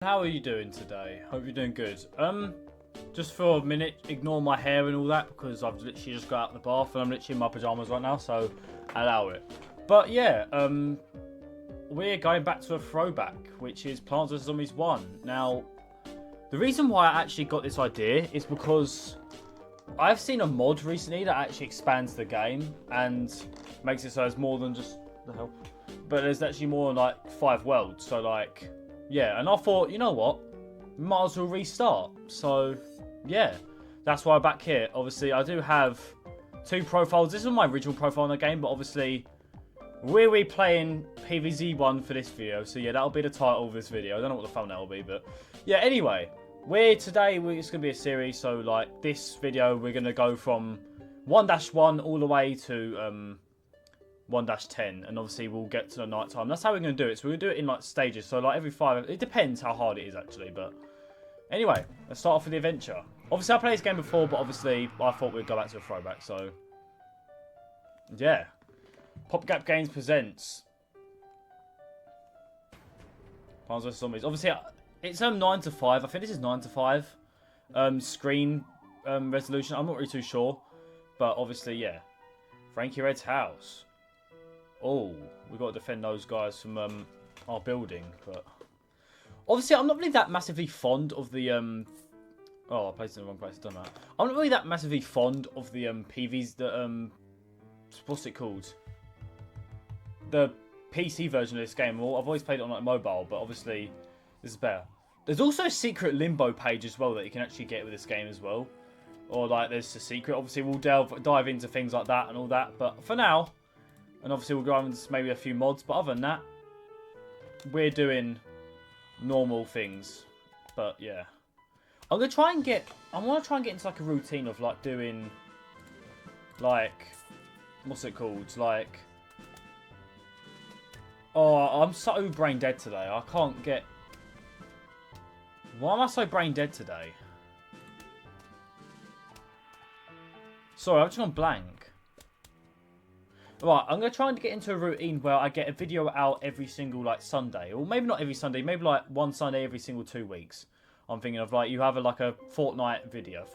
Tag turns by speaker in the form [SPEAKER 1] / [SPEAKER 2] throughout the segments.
[SPEAKER 1] How are you doing today? Hope you're doing good. Just for a minute, ignore my hair and all that because I've literally just got out of the bath and I'm literally in my pajamas right now, so allow it. But yeah, we're going back to a throwback, which is Plants vs Zombies 1. Now, the reason why I actually got this idea is because I've seen a mod recently that actually expands the game and makes it so there's more than just the hell. But there's actually more than like 5 worlds, so like, yeah, and I thought, you know what, might as well restart. So yeah, that's why I'm back here. Obviously, I do have 2 profiles. This is my original profile in the game, but obviously we're replaying PvZ 1 for this video. So yeah, that'll be the title of this video. I don't know what the thumbnail will be, but yeah, anyway, it's going to be a series. So like this video, we're going to go from 1-1 all the way to 1-10, and obviously we'll get to the night time. That's how we're going to do it. So we're going to do it in like stages. So like every 5, it depends how hard it is actually. But anyway, let's start off with the adventure. Obviously I played this game before, but obviously I thought we'd go back to a throwback. So yeah, PopGap Games presents Plants vs Zombies. Obviously it's 9 to 5. I think this is 9 to 5 screen resolution. I'm not really too sure, but obviously yeah, Frankee Red's house. Oh, we've got to defend those guys from our building. But obviously, I'm not really that massively fond of the... Oh, I placed it in the wrong place. I've done that. I'm not really that massively fond of the PvZ... what's it called? The PC version of this game. Well, I've always played it on like mobile, but obviously this is better. There's also a secret limbo page as well that you can actually get with this game as well. Or like there's a secret. Obviously, we'll dive into things like that and all that. But for now... And obviously we'll go into maybe a few mods, but other than that, we're doing normal things. But yeah, I want to try and get into like a routine of like doing, like, what's it called? Like, oh, I'm so brain dead today. I can't get. Why am I so brain dead today? Sorry, I've just gone blank. Right, I'm going to try and get into a routine where I get a video out every single, like, Sunday. Or maybe not every Sunday, maybe, like, one Sunday every single 2 weeks. I'm thinking of, like, you have, like, a fortnightly video.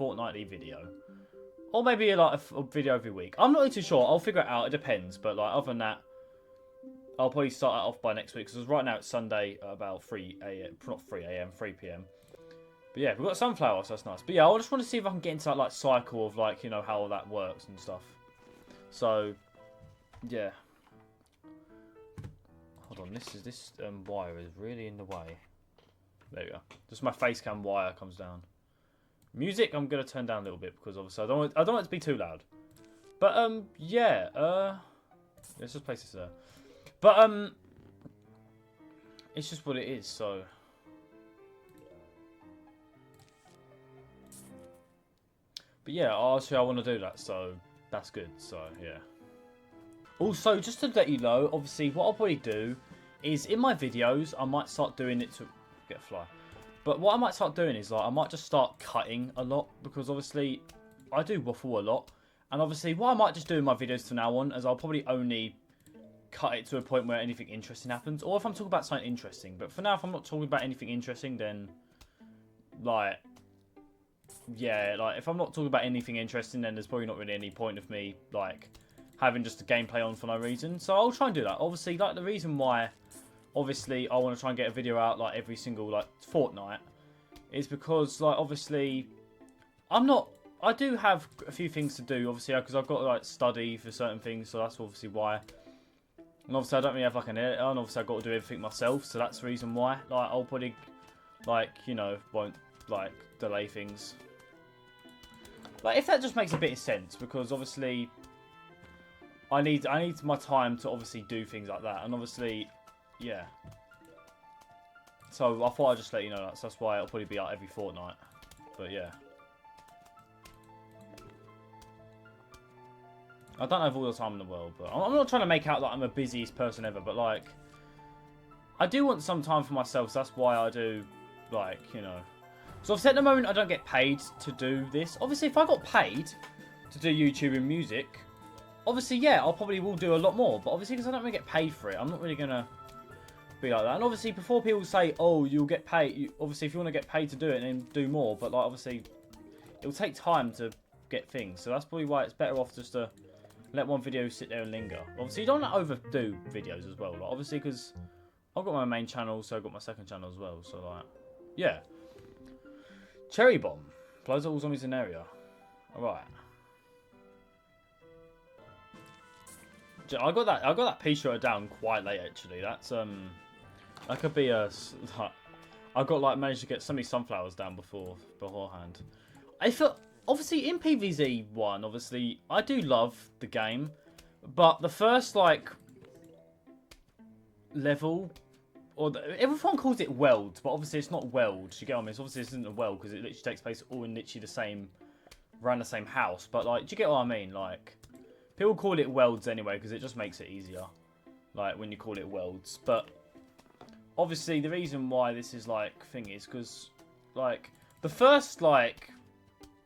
[SPEAKER 1] Or maybe, like, a video every week. I'm not really too sure. I'll figure it out. It depends. But, like, other than that, I'll probably start that off by next week. Because right now it's Sunday at about 3 a.m. Not 3 a.m., 3 p.m. But, yeah, we've got sunflowers. So that's nice. But, yeah, I just want to see if I can get into that, like, cycle of, like, you know, how all that works and stuff. So... yeah. Hold on, this wire is really in the way. There we go. Just my face cam wire comes down. Music I'm gonna turn down a little bit because obviously I don't want it to be too loud. But yeah, let's just place this there. But it's just what it is, so but yeah, actually I want to do that, so that's good, so yeah. Also, just to let you know, obviously, what I'll probably do is in my videos, I might start doing it to get a fly. But what I might start doing is, like, I might just start cutting a lot because obviously I do waffle a lot. And obviously, what I might just do in my videos from now on is I'll probably only cut it to a point where anything interesting happens. Or if I'm talking about something interesting. But for now, if I'm not talking about anything interesting, then, like, yeah, like, if I'm not talking about anything interesting, then there's probably not really any point of me, like... having just a gameplay on for no reason. So I'll try and do that. Obviously, like, the reason why, obviously, I want to try and get a video out, like, every single, like, fortnight is because, like, obviously, I do have a few things to do, obviously, because I've got to, like, study for certain things, so that's obviously why. And obviously, I don't really have, like, an editor, and obviously, I've got to do everything myself, so that's the reason why. Like, I'll probably, like, you know, won't, like, delay things. Like, if that just makes a bit of sense, because, obviously... I need my time to obviously do things like that, and obviously, yeah. So I thought I'd just let you know that. So that's why it'll probably be out every fortnight. But yeah, I don't have all the time in the world, but I'm not trying to make out that I'm the busiest person ever. But like, I do want some time for myself. So that's why I do, like, you know. So obviously at the moment I don't get paid to do this. Obviously, if I got paid to do YouTube and music. Obviously, yeah, I'll probably will do a lot more. But obviously, because I don't really get paid for it, I'm not really going to be like that. And obviously, before people say, "Oh, you'll get paid," obviously, if you want to get paid to do it, then do more. But like, obviously, it will take time to get things. So that's probably why it's better off just to let one video sit there and linger. Obviously, you don't want to overdo videos as well. Like, obviously, because I've got my main channel, so I've got my second channel as well. So like, yeah. Cherry bomb blows up all zombies in the area. All right. I got that pea shooter down quite late actually. That's that could be a. I got like managed to get so many sunflowers down beforehand. I feel obviously in PvZ 1, obviously I do love the game, but the first like level, or everyone calls it world, but obviously it's not world. You get what I mean? It's obviously this isn't a world because it literally takes place all in literally the same, around the same house. But like, do you get what I mean? Like. People call it worlds anyway because it just makes it easier, like when you call it worlds. But obviously the reason why this is like thing is because like the first like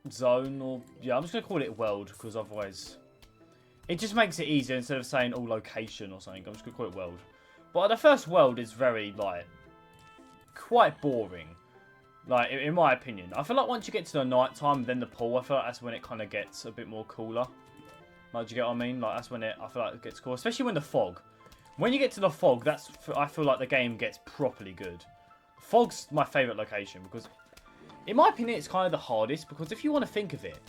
[SPEAKER 1] zone, or yeah, I'm just gonna call it world because otherwise it just makes it easier instead of saying all location or something. I'm just gonna call it world. But the first world is very like quite boring, like in my opinion. I feel like once you get to the night time, then the pool, I feel like that's when it kind of gets a bit more cooler. Like, do you get what I mean? Like, that's when I feel like it gets cool. Especially when the fog. When you get to the fog, I feel like the game gets properly good. Fog's my favourite location because, in my opinion, it's kind of the hardest. Because if you want to think of it,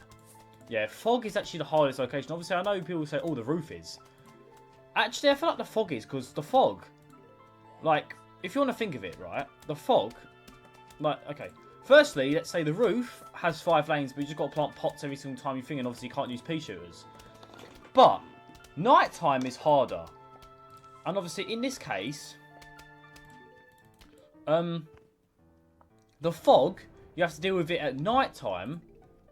[SPEAKER 1] yeah, fog is actually the hardest location. Obviously, I know people say, oh, the roof is. Actually, I feel like the fog is because the fog, like, if you want to think of it, right, the fog, like, okay. Firstly, let's say the roof has 5 lanes, but you just got to plant pots every single time you think, and obviously you can't use pea shooters. But nighttime is harder, and obviously in this case, the fog, you have to deal with it at nighttime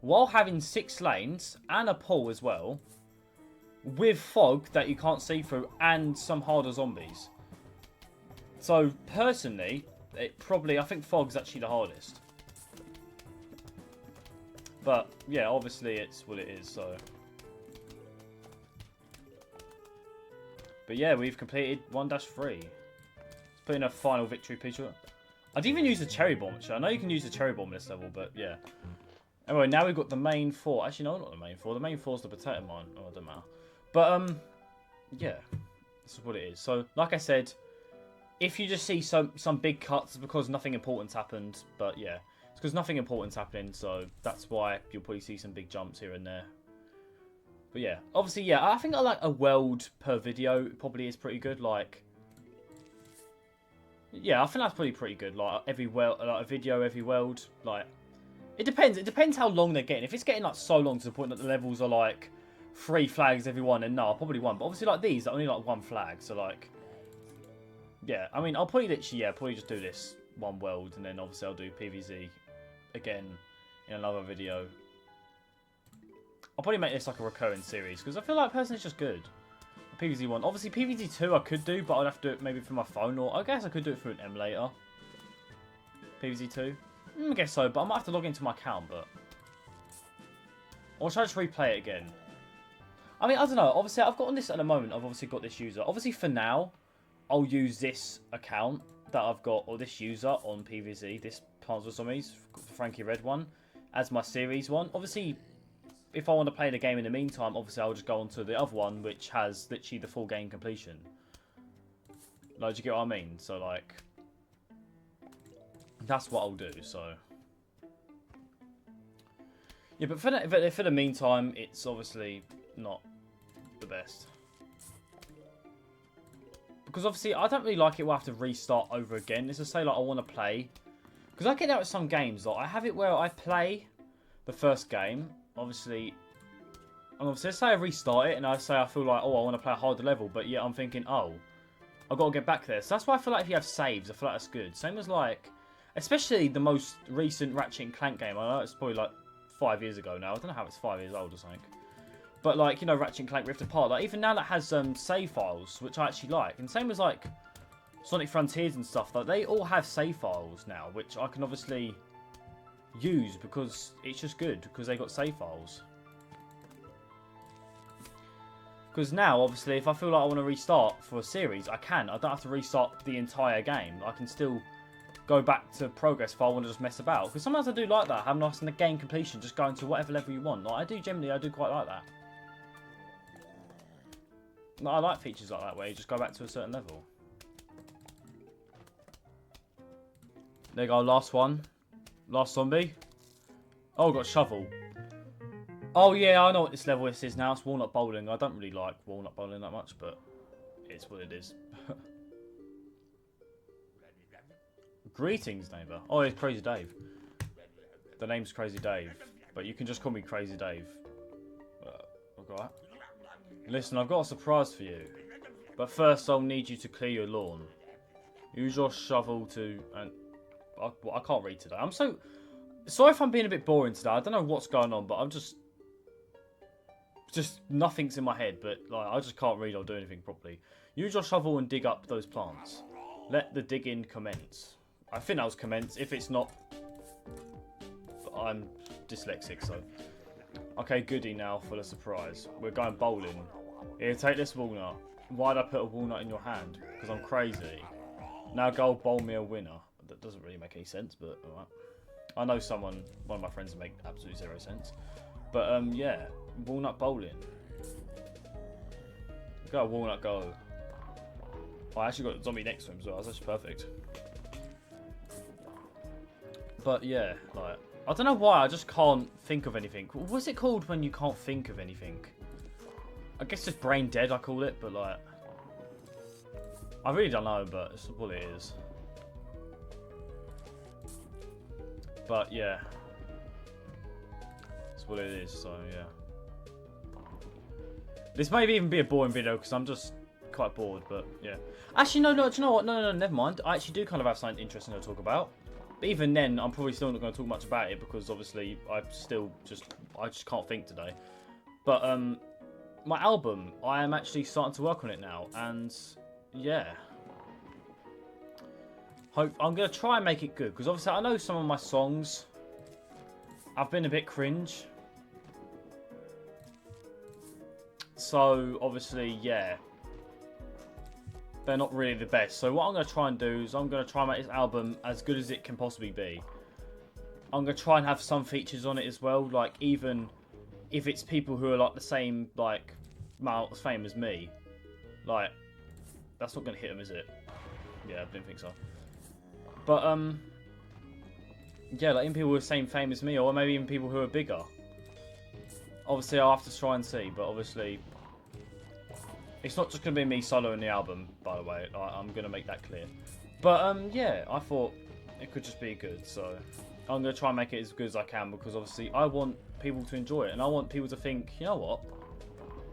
[SPEAKER 1] while having 6 lanes and a pool as well, with fog that you can't see through and some harder zombies. So personally, I think fog's actually the hardest. But yeah, obviously it's what it is. So. But yeah, we've completed 1-3. Let's put in a final victory picture. I didn't even use the cherry bomb, actually. I know you can use the cherry bomb in this level, but yeah. Anyway, now we've got the main 4. Actually, no, not the main 4. The main 4 is the potato mine. Oh, it doesn't matter. But, yeah. This is what it is. So, like I said, if you just see some big cuts, it's because nothing important's happened. But yeah, it's because nothing important's happening, so that's why you'll probably see some big jumps here and there. But yeah, obviously, yeah, I think I like a world per video. It probably is pretty good. Like, yeah, I think that's probably pretty good. Like every world, like a video every world. Like, it depends. It depends how long they're getting. If it's getting like so long to the point that the levels are like 3 flags every one, then no, I'll probably 1. But obviously, like these are only like 1 flag. So like, yeah, I mean, I'll probably literally, yeah, probably just do this 1 world, and then obviously I'll do PvZ again in another video. I'll probably make this like a recurring series because I feel like personally it's just good. PvZ 1. Obviously PvZ 2 I could do, but I'd have to do it maybe through my phone, or I guess I could do it through an emulator. PvZ 2. I guess so, but I might have to log into my account, but... Or should I just replay it again? I mean, I don't know. Obviously, I've got on this at the moment. I've obviously got this user. Obviously, for now, I'll use this account that I've got, or this user on PvZ, this Plants vs Zombies, the Frankee Red one, as my series one. Obviously... If I want to play the game in the meantime, obviously I'll just go on to the other one, which has literally the full game completion. Like, do you get what I mean? So, like, that's what I'll do, so. Yeah, but for the meantime, it's obviously not the best. Because obviously, I don't really like it where I have to restart over again. Let's just say, like, I want to play. Because I get that with some games, like, I have it where I play the first game. Obviously, and obviously, let's say I restart it and I say I feel like, oh, I want to play a harder level, but yeah, I'm thinking, oh, I've got to get back there. So that's why I feel like if you have saves, I feel like that's good. Same as like, especially the most recent Ratchet and Clank game. I know it's probably like 5 years ago now. I don't know how it's 5 years old or something. But like, you know, Ratchet and Clank Rift Apart, like even now that has save files, which I actually like. And same as like Sonic Frontiers and stuff, like they all have save files now, which I can obviously use because it's just good because they got save files. Because now, obviously, if I feel like I want to restart for a series, I can. I don't have to restart the entire game. I can still go back to progress if I want to just mess about. Because sometimes I do like that. Have nice in the game completion, just going to whatever level you want. Like, I do quite like that. Like, I like features like that where you just go back to a certain level. There you go, last one. Last zombie. Oh, got shovel. Oh yeah, I know what this level is now. It's walnut bowling. I don't really like walnut bowling that much, but it's what it is. Greetings, neighbour. Oh, it's Crazy Dave. The name's Crazy Dave, but you can just call me Crazy Dave. Okay. Listen, I've got a surprise for you, but first I'll need you to clear your lawn. Use your shovel to... and I can't read today. I'm so... Sorry if I'm being a bit boring today. I don't know what's going on, but I'm just nothing's in my head, but like I just can't read or do anything properly. Use your shovel and dig up those plants. Let the digging commence. I think that was commence. If it's not, I'm dyslexic, so. Okay, goody now for the surprise. We're going bowling. Here, take this walnut. Why'd I put a walnut in your hand? Because I'm crazy. Now go bowl me a winner. That doesn't really make any sense, but alright. I know one of my friends make absolutely zero sense. But yeah, walnut bowling. Go walnut go. Oh, I actually got a zombie next to him as well. That's actually perfect. But yeah, like I don't know why I just can't think of anything. What's it called when you can't think of anything? I guess just brain dead I call it, but like I really don't know, but it's what it is. But yeah, that's what it is. So yeah, this may even be a boring video because I'm just quite bored. But yeah, actually no, do you know what? No, never mind. I actually do kind of have something interesting to talk about. But even then, I'm probably still not going to talk much about it because obviously I just can't think today. But my album, I am actually starting to work on it now, and yeah. I'm going to try and make it good, because obviously I know some of my songs have been a bit cringe. So, obviously, yeah. They're not really the best. So what I'm going to try and do is I'm going to try and make this album as good as it can possibly be. I'm going to try and have some features on it as well, like even if it's people who are like the same, like, amount of fame as me. Like, that's not going to hit them, is it? Yeah, I didn't think so. But, yeah, like even people with the same fame as me, or maybe even people who are bigger. Obviously, I'll have to try and see, but obviously, it's not just going to be me soloing the album, by the way. I'm going to make that clear. But, yeah, I thought it could just be good, so I'm going to try and make it as good as I can, because obviously, I want people to enjoy it, and I want people to think, you know what?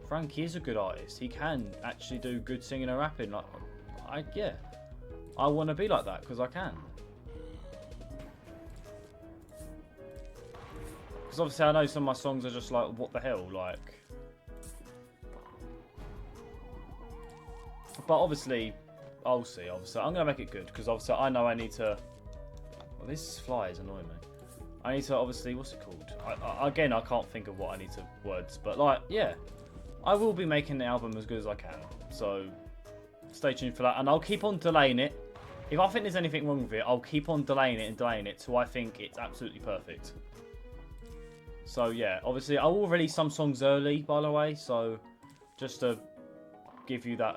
[SPEAKER 1] Frankee is a good artist. He can actually do good singing and rapping. Like, yeah. I want to be like that because I can. Because obviously I know some of my songs are just like, what the hell, like. But obviously, I'll see. Obviously, I'm going to make it good because obviously I know I need to. Well, this fly is annoying me. I need to obviously, what's it called? Again, I can't think of what I need to words, but like, yeah, I will be making the album as good as I can. So stay tuned for that, and I'll keep on delaying it. If I think there's anything wrong with it, I'll keep on delaying it till I think it's absolutely perfect. So yeah, obviously I will release some songs early, by the way. So just to give you that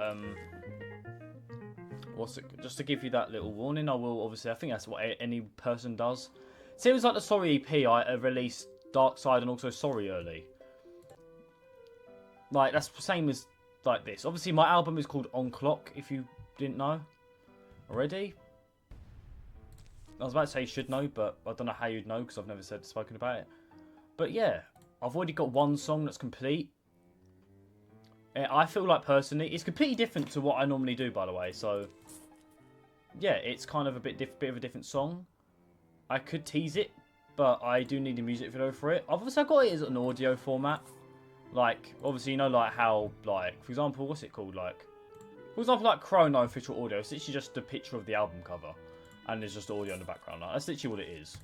[SPEAKER 1] just to give you that little warning, I will obviously. I think that's what any person does. See, it was like the Sorry EP. I released Dark Side and also Sorry early. Like that's the same as like this. Obviously, my album is called On Clock. If you didn't know already. I was about to say you should know, but I don't know how you'd know because I've never spoken about it. But yeah, I've already got one song that's complete. I feel like personally, it's completely different to what I normally do, by the way. So yeah, it's kind of a bit of a different song. I could tease it, but I do need a music video for it. Obviously, I got it as an audio format. Like, obviously, you know, like how, like, for example, what's it called? Like, for example, like Chrono official audio. It's literally just a picture of the album cover, and there's just audio in the background. Like, that's literally what it is.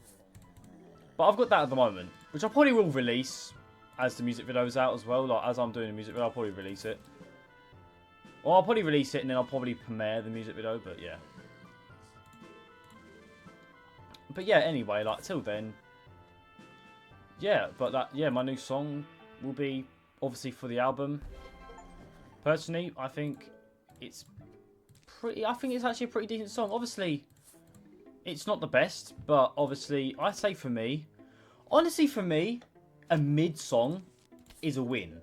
[SPEAKER 1] But I've got that at the moment, which I probably will release as the music video's out as well. Like, as I'm doing the music video, I'll probably release it. Or I'll probably release it and then I'll probably premiere the music video, but yeah. But yeah, anyway, like, till then. Yeah, but my new song will be obviously for the album. Personally, I think it's actually a pretty decent song. Obviously, it's not the best, but obviously, I'd say for me, honestly for me, a mid song is a win.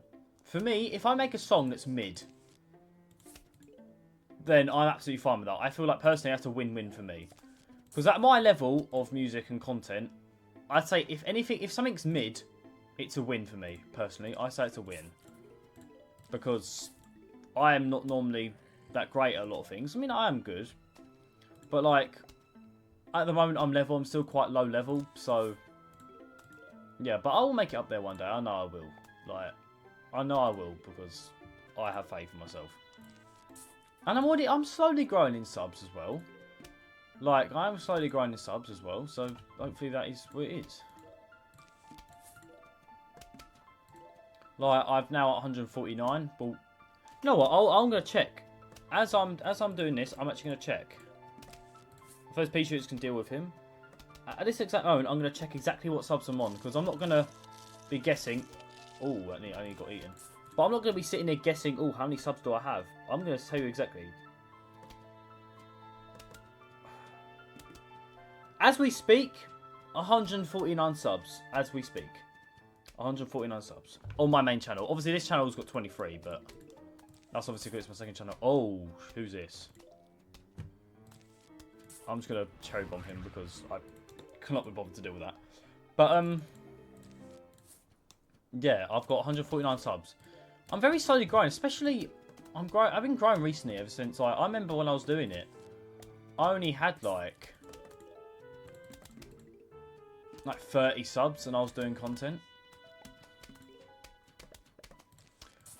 [SPEAKER 1] For me, if I make a song that's mid, then I'm absolutely fine with that. I feel like personally that's a win-win for me. Because at my level of music and content, I'd say if something's mid, it's a win for me, personally. I say it's a win. Because I am not normally that great at a lot of things. I mean, I am good. But like, at the moment I'm still quite low level, so yeah, but I will make it up there one day. I know I will. Like, I know I will because I have faith in myself. And I'm slowly growing in subs as well. Like, I'm slowly growing in subs as well, so hopefully that is what it is. Like, I've now at 149. But you know what? I'm gonna check. As I'm doing this, I'm actually gonna check. If those P-shoots can deal with him. At this exact moment, I'm gonna check exactly what subs I'm on because I'm not gonna be guessing. Oh, I only got eaten. But I'm not going to be sitting there guessing, oh, how many subs do I have? I'm going to tell you exactly. As we speak, 149 subs. As we speak. 149 subs. On my main channel. Obviously, this channel's got 23, but that's obviously because it's my second channel. Oh, who's this? I'm just going to cherry bomb him because I cannot be bothered to deal with that. But, yeah, I've got 149 subs. I'm very slowly growing, especially I've been growing recently ever since I remember when I was doing it. I only had like 30 subs and I was doing content.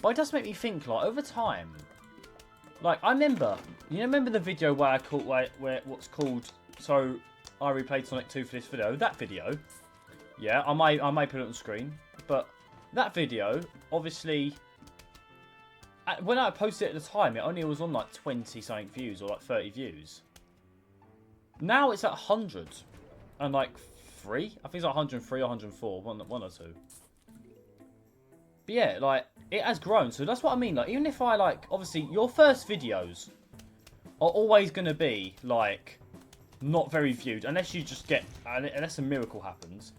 [SPEAKER 1] But it does make me think, like, over time. Like, I remember, remember the video where I called where what's called so I replayed Sonic 2 for this video. That video, yeah, I may put it on the screen, but that video, obviously, when I posted it at the time, it only was on like 20 something views or like 30 views. Now it's at 100 and like 3. I think it's like 103 or 104, one or two. But yeah, like, it has grown, so that's what I mean. Like, even if I, like, obviously, your first videos are always going to be, like, not very viewed, unless you just get, unless a miracle happens.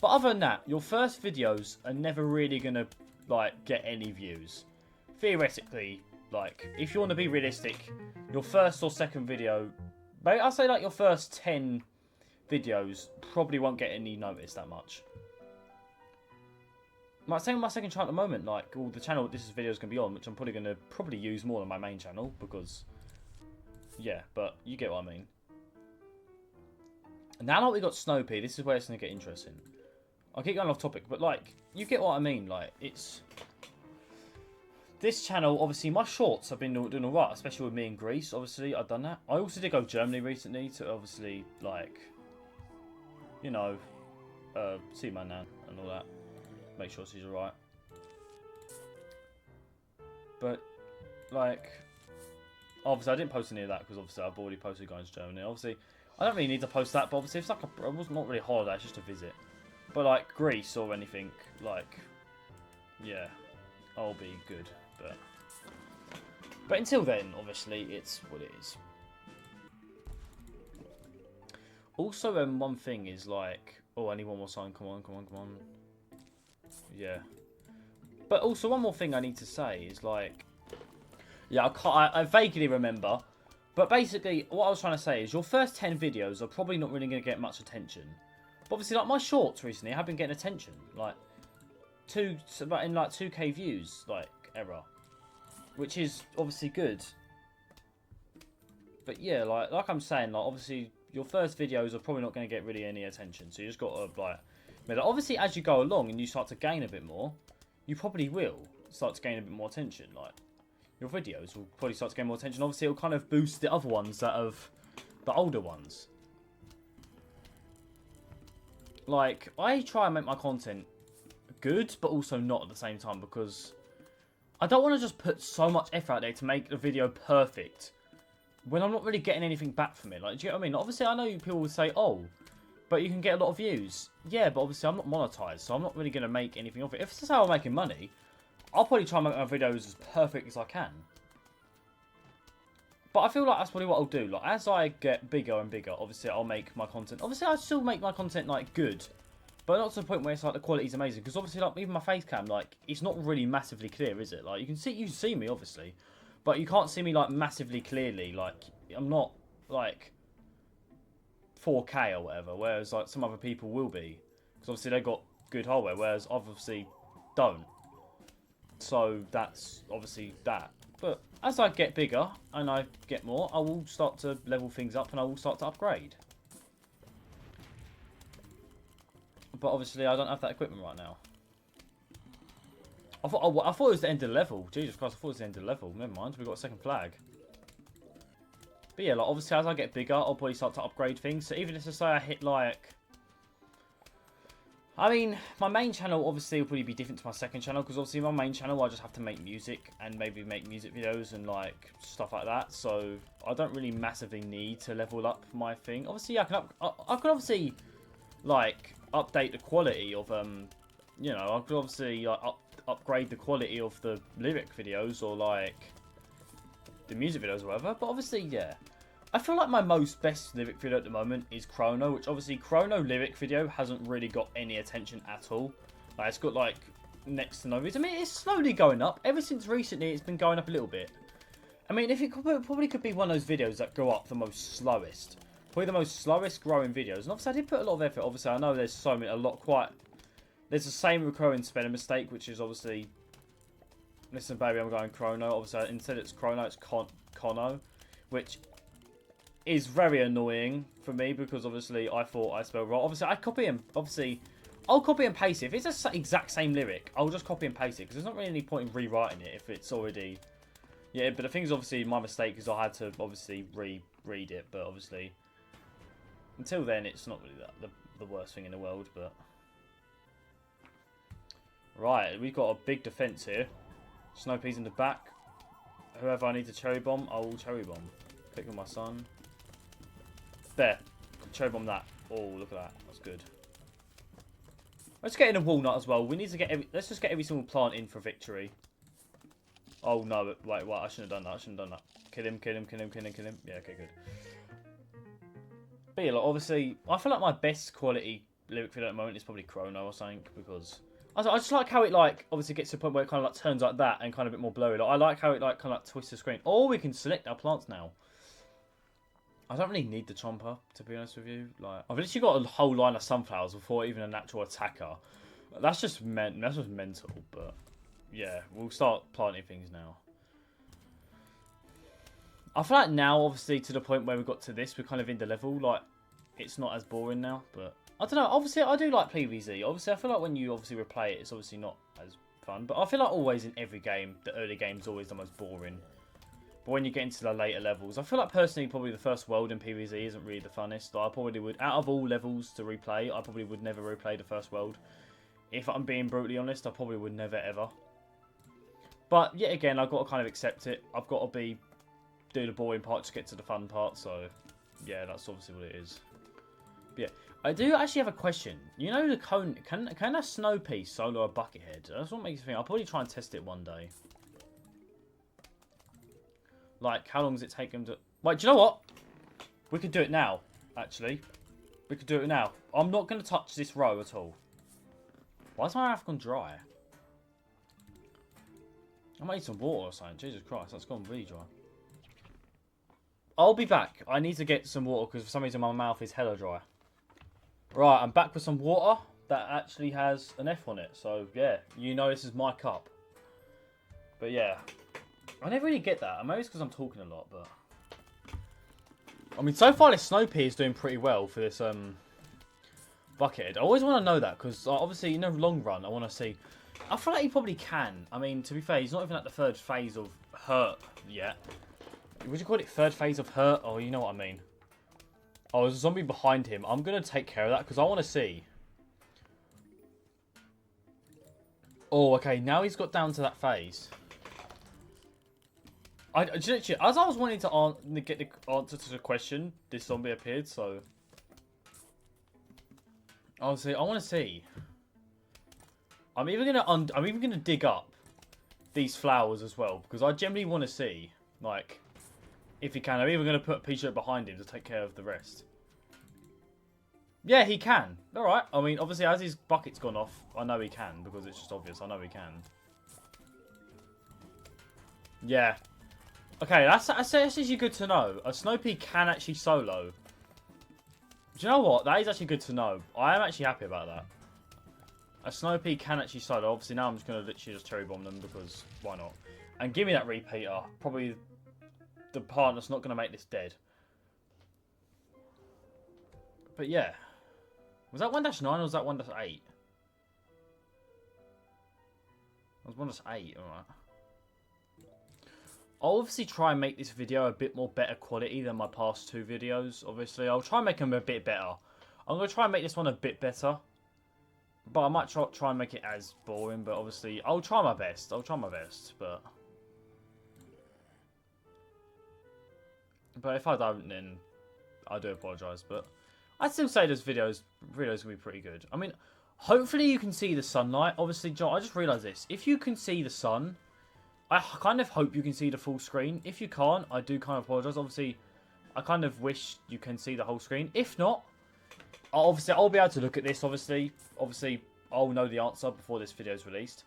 [SPEAKER 1] But other than that, your first videos are never really going to, like, get any views. Theoretically, like, if you want to be realistic, your first or second video, I'll say, like, your first 10 videos probably won't get any notice that much. Like, same with my second channel at the moment, like, all the channel this video is going to be on, which I'm probably going to use more than my main channel, because, yeah, but you get what I mean. And now that we got Snoopy, this is where it's going to get interesting. I'll keep going off topic, but, like, you get what I mean, like, it's... This channel, obviously, my shorts have been doing alright, especially with me in Greece, obviously, I've done that. I also did go to Germany recently to, obviously, like, you know, see my nan and all that. Make sure she's alright. But, like, obviously I didn't post any of that because obviously I've already posted going to Germany. Obviously, I don't really need to post that, but obviously it's like it was not really a holiday, it's just a visit. But like Greece or anything, like, yeah, I'll be good. But until then, obviously, it's what it is. Also, one thing is like, oh, I need one more sign. Come on. Yeah. But also, one more thing I need to say is, like... Yeah, I vaguely remember. But basically, what I was trying to say is your first 10 videos are probably not really going to get much attention. But obviously, like, my shorts recently have been getting attention. Like, in like 2k views, like, error. Which is obviously good. But yeah, like I'm saying, like, obviously, your first videos are probably not going to get really any attention. So you just got to, like... Obviously, as you go along and you start to gain a bit more, you probably will start to gain a bit more attention. Like, your videos will probably start to gain more attention. Obviously, it'll kind of boost the other ones that have the older ones. Like, I try and make my content good, but also not at the same time, because I don't want to just put so much effort out there to make the video perfect when I'm not really getting anything back from it. Like, do you know what I mean? Obviously, I know people will say, oh, but you can get a lot of views. Yeah, but obviously I'm not monetized, so I'm not really going to make anything of it. If this is how I'm making money, I'll probably try and make my videos as perfect as I can. But I feel like that's probably what I'll do. Like, as I get bigger and bigger, obviously I'll make my content. Obviously, I still make my content, like, good. But not to the point where it's like the quality's amazing. Because obviously, like, even my face cam, like, it's not really massively clear, is it? Like, you see me, obviously. But you can't see me, like, massively clearly. Like, I'm not, like, 4K or whatever. Whereas, like, some other people will be. Because obviously they got good hardware. Whereas, obviously, don't. So, that's obviously that. But as I get bigger and I get more, I will start to level things up and I will start to upgrade. But obviously, I don't have that equipment right now. I thought it was the end of the level. Jesus Christ, I thought it was the end of the level. Never mind, we got a second flag. But yeah, like, obviously, as I get bigger, I'll probably start to upgrade things. So even if I say I hit, like... I mean, my main channel obviously will probably be different to my second channel. Because obviously, my main channel, I just have to make music. And maybe make music videos and, like, stuff like that. So I don't really massively need to level up my thing. Obviously, I can obviously, like, update the quality of, you know, I could obviously, like, upgrade the quality of the lyric videos or, like, the music videos or whatever. But obviously, yeah. I feel like my best lyric video at the moment is Chrono, which obviously Chrono lyric video hasn't really got any attention at all. Like, it's got, like, next to no views. I mean, it's slowly going up. Ever since recently, it's been going up a little bit. I mean, if it probably could be one of those videos that go up the most slowest. Probably the most slowest growing videos. And obviously, I did put a lot of effort. Obviously, I know there's so many, there's the same recurring spelling mistake, which is obviously... Listen, baby, I'm going Chrono. Obviously, instead it's Chrono, it's Cono. Which is very annoying for me, because obviously I thought I spelled wrong. Obviously, I'll copy and paste it. If it's the exact same lyric, I'll just copy and paste it. Because there's not really any point in rewriting it if it's already... Yeah, but the thing is, obviously, my mistake is I had to, obviously, reread it. But obviously... Until then, it's not really the worst thing in the world, but... Right, we've got a big defence here. Snow peas in the back. Whoever I need to cherry bomb, I will cherry bomb. Click on my son. There. Cherry bomb that. Oh, look at that. That's good. Let's get in a walnut as well. We need to get let's just get every single plant in for victory. Oh, no. Wait, I shouldn't have done that. I shouldn't have done that. Kill him, kill him, kill him, kill him, kill him. Yeah, okay, good. But yeah, like, obviously, I feel like my best quality lyric video at the moment is probably Chrono or something, because I just like how it, like, obviously gets to the point where it kind of, like, turns like that and kind of a bit more blurry. Like, I like how it, like, kind of, like, twists the screen. Oh, we can select our plants now. I don't really need the chomper, to be honest with you. Like, I've literally got a whole line of sunflowers before even a natural attacker. That's just mental, but yeah, we'll start planting things now. I feel like now, obviously, to the point where we got to this, we're kind of in the level. Like, it's not as boring now, but I don't know. Obviously, I do like PvZ. Obviously, I feel like when you obviously replay it, it's obviously not as fun. But I feel like always in every game, the early game's always the most boring. But when you get into the later levels, I feel like personally, probably the first world in PvZ isn't really the funnest. I probably would, out of all levels to replay, I probably would never replay the first world. If I'm being brutally honest, I probably would never ever. But yet again, I've got to kind of accept it. I've got to do the boring part to get to the fun part. So yeah, that's obviously what it is. But yeah, I do actually have a question. You know the cone, can a snow piece solo a buckethead? That's what makes me think. I'll probably try and test it one day. Like, how long does it take them to... Wait, do you know what? We could do it now, actually. We could do it now. I'm not going to touch this row at all. Why is my mouth gone dry? I might need some water or something. Jesus Christ, that's gone really dry. I'll be back. I need to get some water because for some reason my mouth is hella dry. Right, I'm back with some water that actually has an F on it. So, yeah, you know this is my cup. But, yeah. I never really get that. Maybe it's because I'm talking a lot, but... I mean, so far this Snow Pea is doing pretty well for this bucket. I always want to know that, because obviously, in the long run, I want to see... I feel like he probably can. I mean, to be fair, he's not even at the third phase of hurt yet. Would you call it third phase of hurt? Oh, you know what I mean. Oh, there's a zombie behind him. I'm going to take care of that, because I want to see. Oh, okay, now he's got down to that phase. I literally, as I was wanting to get the answer to the question, this zombie appeared. So I was I want to see. I'm even gonna dig up these flowers as well because I generally want to see, like, if he can. I'm even gonna put a P-shirt behind him to take care of the rest. Yeah, he can. All right. I mean, obviously, as his bucket's gone off, I know he can because it's just obvious. I know he can. Yeah. Okay, that's actually good to know. A Snowpea can actually solo. Do you know what? That is actually good to know. I am actually happy about that. A Snowpea can actually solo. Obviously, now I'm just going to literally just cherry bomb them because why not? And give me that repeater. Probably the part that's not going to make this dead. But yeah. Was that 1-9 or was that 1-8? It was 1-8, alright. I'll obviously try and make this video a bit more better quality than my past 2 videos, obviously. I'll try and make them a bit better. I'm going to try and make this one a bit better. But I might try and make it as boring, but obviously I'll try my best. I'll try my best, but if I don't, then I do apologise. But I'd still say this videos will be pretty good. I mean, hopefully you can see the sunlight. Obviously, John, I just realised this. If you can see the sun, I kind of hope you can see the full screen. If you can't, I do kind of apologise. Obviously, I kind of wish you can see the whole screen. If not, obviously I'll be able to look at this. Obviously, I'll know the answer before this video is released.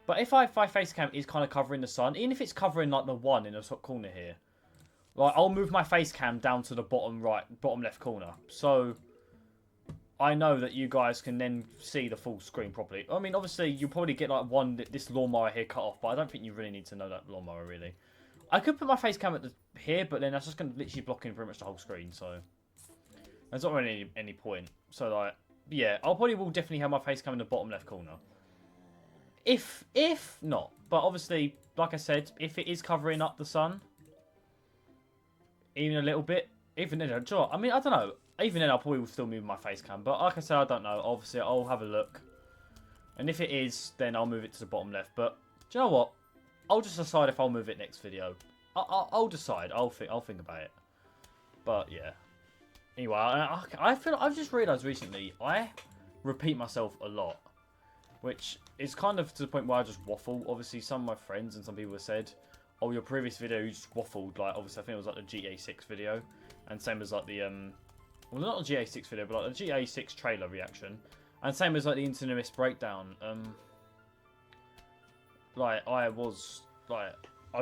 [SPEAKER 1] But if my face cam is kind of covering the sun, even if it's covering like the one in the top corner here, like I'll move my face cam down to the bottom left corner. So I know that you guys can then see the full screen properly. I mean, obviously, you'll probably get like this lawnmower here cut off, but I don't think you really need to know that lawnmower, really. I could put my face cam here, but then that's just going to literally block in pretty much the whole screen, so there's not really any point. So, like, yeah, I probably will definitely have my face cam in the bottom left corner. If not, but obviously, like I said, if it is covering up the sun, even a little bit, even then, I mean, I don't know. Even then, I'll probably still move my face cam. But like I said, I don't know. Obviously, I'll have a look. And if it is, then I'll move it to the bottom left. But do you know what? I'll just decide if I'll move it next video. I'll decide. I'll think about it. But yeah. Anyway, I feel I've just realised recently I repeat myself a lot, which is kind of to the point where I just waffle. Obviously, some of my friends and some people have said, "Oh, your previous video you just waffled." Like, obviously, I think it was like the GTA 6 video, and same as like the well, not the GTA 6 video, but like the GTA 6 trailer reaction. And same as like the Intimus breakdown. Like, I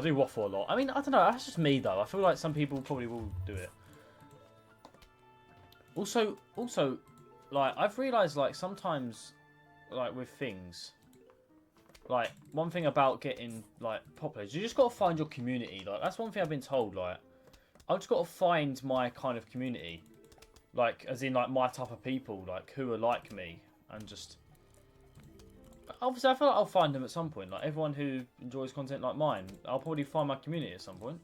[SPEAKER 1] do waffle a lot. I mean, I don't know, that's just me though. I feel like some people probably will do it. Also, like, I've realised, like, sometimes, like, with things, like, one thing about getting, like, popular is you just got to find your community. Like, that's one thing I've been told, like, I've just got to find my kind of community. Like, as in, like, my type of people, like, who are like me, and just... Obviously, I feel like I'll find them at some point. Like, everyone who enjoys content like mine, I'll probably find my community at some point.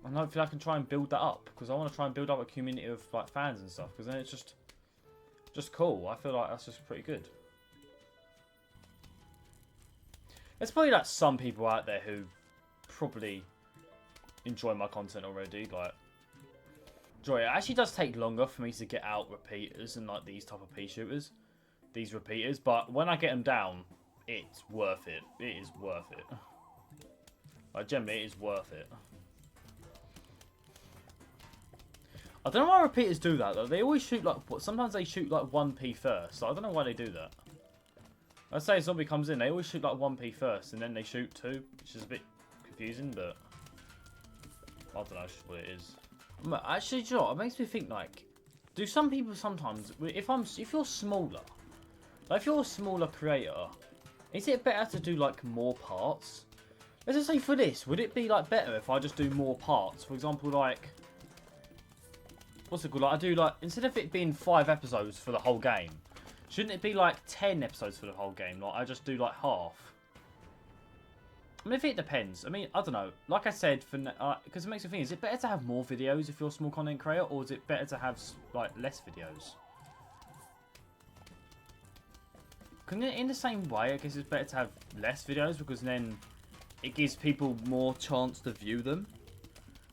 [SPEAKER 1] And hopefully I can try and build that up, because I want to try and build up a community of, like, fans and stuff, because then it's just cool. I feel like that's just pretty good. There's probably, like, some people out there who probably enjoy my content already, like... Joy, it actually does take longer for me to get out repeaters and like these type of pea shooters, these repeaters, but when I get them down, it's worth it. It is worth it. Like, generally, it is worth it. I don't know why repeaters do that though. They always shoot like, sometimes they shoot like 1p first. So I don't know why they do that. Let's say a zombie comes in, they always shoot like 1p first, and then they shoot 2, which is a bit confusing, but I don't know, it's just what it is. Actually, you know what? It makes me think, like, do some people sometimes, if you're smaller, like if you're a smaller creator, is it better to do like more parts? Let's just say for this, would it be like better if I just do more parts? For example, like, what's it called? Like, I do like, instead of it being 5 episodes for the whole game, shouldn't it be like 10 episodes for the whole game? Like, I just do like half. I mean, I think it depends. I mean, I don't know. Like I said, because it makes me think, is it better to have more videos if you're a small content creator, or is it better to have, like, less videos? Because in the same way, I guess it's better to have less videos, because then it gives people more chance to view them.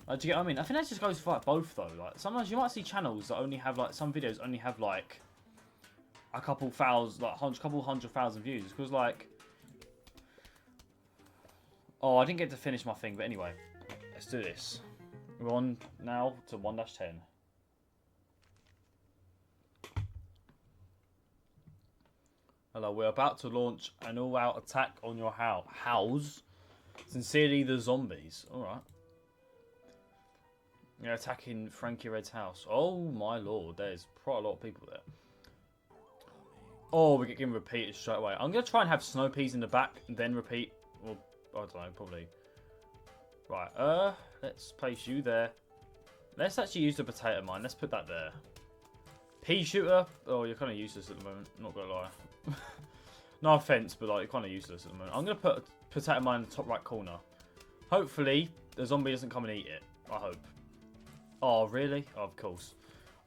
[SPEAKER 1] Like, do you get what I mean? I think that just goes for like both though. Like sometimes you might see channels that only have like some videos only have like a couple thousand, like couple 100,000 views. Because like, oh, I didn't get to finish my thing, but anyway, let's do this. We're on now to 1-10. Hello, we're about to launch an all-out attack on your house. Sincerely, the zombies. All right. You're attacking Frankie Red's house. Oh my lord, there's quite a lot of people there. Oh, we're getting repeated straight away. I'm gonna try and have snow peas in the back and then repeat. Well, I don't know, probably. Right. Let's place you there. Let's actually use the potato mine. Let's put that there. Pea shooter. Oh, you're kind of useless at the moment. Not gonna lie. No offense, but like you're kind of useless at the moment. I'm gonna put a potato mine in the top right corner. Hopefully, the zombie doesn't come and eat it. I hope. Oh, really? Oh, of course.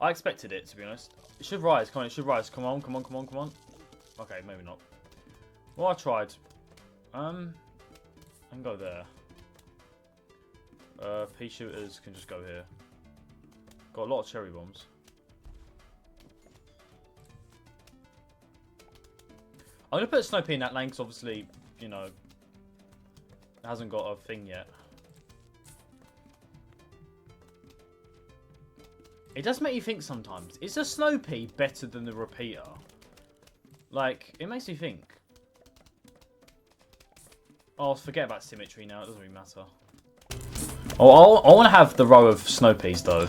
[SPEAKER 1] I expected it, to be honest. It should rise. Come on, it should rise. Come on, come on, come on, come on. Okay, maybe not. Well, I tried. And go there. Pea shooters can just go here. Got a lot of cherry bombs. I'm going to put a snow pea in that lane because obviously, you know, it hasn't got a thing yet. It does make you think sometimes. Is a snow pea better than the repeater? Like, it makes you think. Oh, forget about symmetry now. It doesn't really matter. Oh, I want to have the row of snow peas, though.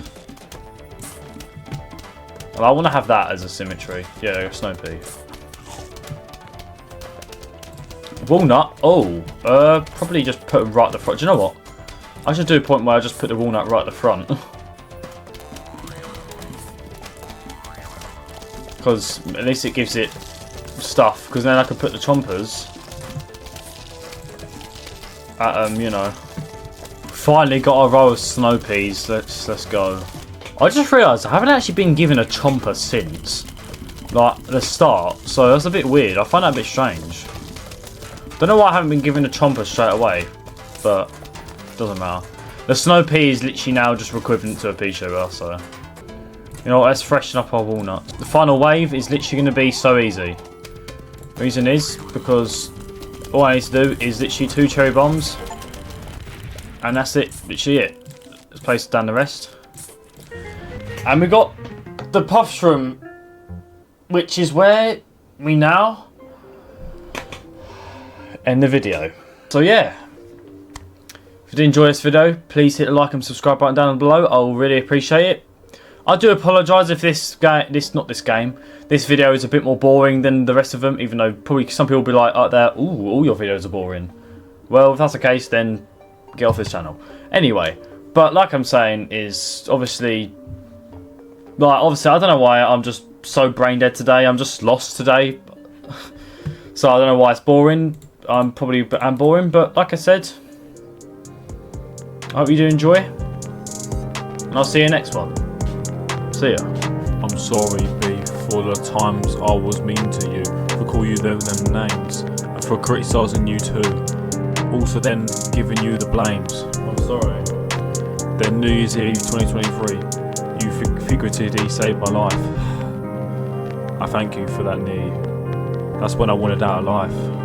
[SPEAKER 1] Well, I want to have that as a symmetry. Yeah, snow pea. Walnut. Oh, probably just put them right at the front. Do you know what? I should do a point where I just put the walnut right at the front. Because at least it gives it stuff. Because then I can put the chompers at you know. Finally got a row of snow peas. Let's go. I just realised I haven't actually been given a chomper since like the start. So that's a bit weird. I find that a bit strange. Don't know why I haven't been given a chomper straight away, but doesn't matter. The snow pea is literally now just equivalent to a pea shooter, so you know what, let's freshen up our walnut. The final wave is literally going to be so easy. The reason is because all I need to do is literally 2 cherry bombs, and that's it. Literally it. Let's place down the rest, and we got the puff room, which is where we now end the video. So yeah, if you did enjoy this video, please hit the like and subscribe button down below. I'll really appreciate it. I do apologise if this video is a bit more boring than the rest of them, even though probably some people will be like out there, ooh, all your videos are boring. Well, if that's the case, then get off this channel. Anyway, but like I'm saying is obviously I don't know why I'm just so brain dead today. I'm just lost today. So I don't know why it's boring. I'm boring, but like I said, I hope you do enjoy, and I'll see you next one. See ya.
[SPEAKER 2] I'm sorry, B, for the times I was mean to you, for calling you them names, and for criticising you too. Also then giving you the blames.
[SPEAKER 1] I'm sorry.
[SPEAKER 2] Then New Year's Eve 2023, you figuratively saved my life. I thank you for that knee. That's when I wanted out of life.